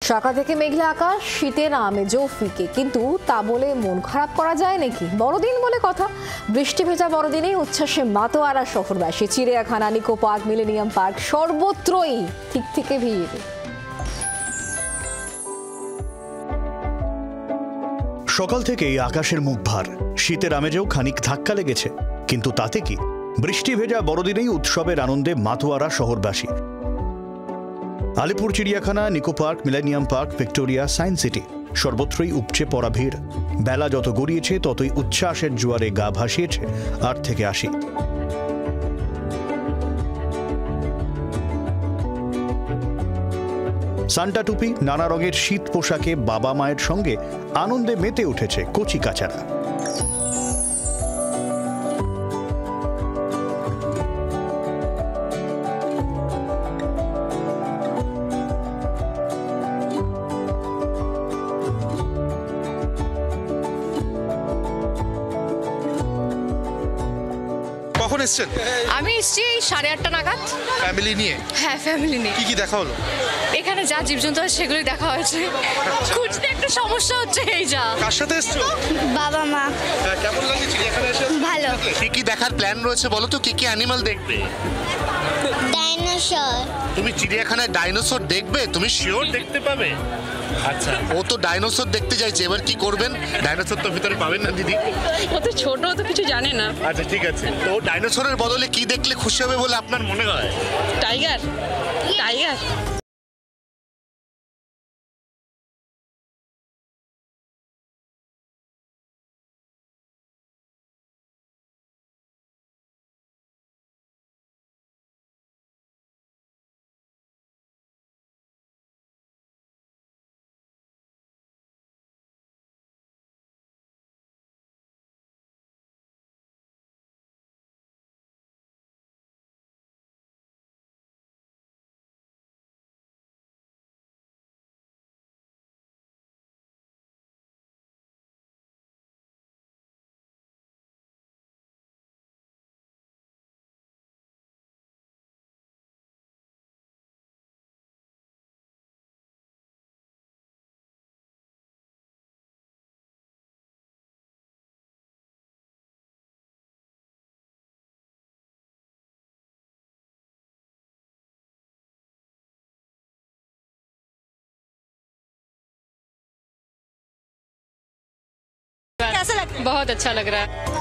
সকাল থেকে মেঘলা আকাশ, শীতের আমেজও ফিকে, কিন্তু তা বলে মন খারাপ করা যায় নাকি? বড়দিন বলে কথা, বৃষ্টি ভেজা বড়দিনেই উচ্ছ্বাসে মাতোয়ারা শহরবাসী। চিড়িয়াখানা, নিকো পার্ক, মিলেনিয়াম পার্ক সর্বত্রই ঠিক থেকে ভিড়। সকাল থেকেই আকাশের মুখ ভার, শীতের আমেজেও খানিক ধাক্কা লেগেছে, কিন্তু তাতে কি? বৃষ্টি ভেজা বড়দিনেই উৎসবের আনন্দে মাতোয়ারা শহরবাসী। আলিপুর চিড়িয়াখানা, Nicco park, millennium park, Victoria, science city সর্বত্রই উপচে পড়া ভিড়। বেলা যত গড়িয়েছে ততই উচ্ছ্বাসের জোয়ারে গা ভাসিয়েছে 8 থেকে 80। সান্টা টুপি, নানা রঙের শীত পোশাকে বাবা মায়ের সঙ্গে আনন্দে মেতে উঠেছে কচি কাচারা। কখন এসেছেন? আমি এসেছি 8:30 নাগাদ। ফ্যামিলি নিয়ে? হ্যাঁ, ফ্যামিলি নিয়ে। কি কি দেখা হলো? এখানে যা জীবজন্তু আছে সেগুলোই দেখা হয়েছে। খুঁজতে একটু সমস্যা হচ্ছে, এই যা। কার সাথে এসছো? বাবা মা। কেমন লাগছে চিড়িয়াখানায় এসে? ভালো। কি কি দেখার প্ল্যান রয়েছে বলো তো, কি কি অ্যানিমাল দেখবে? ডাইনোসর। তুমি চিড়িয়াখানায় ডাইনোসর দেখবে? তুমি শিওর দেখতে পাবে? আচ্ছা, ও তো ডাইনোসর দেখতে চাইছে, এবার কি করবেন? ডাইনোসর তো ভিতরে পাবেন না দিদি। ও তো ছোট, ও তো কিছু জানে না। আচ্ছা ঠিক আছে, তো ডাইনোসরের বদলে কি দেখলে খুশি হবে বলে আপনার মনে হয়? টাইগার। টাইগার। बहुत अच्छा लग रहा है।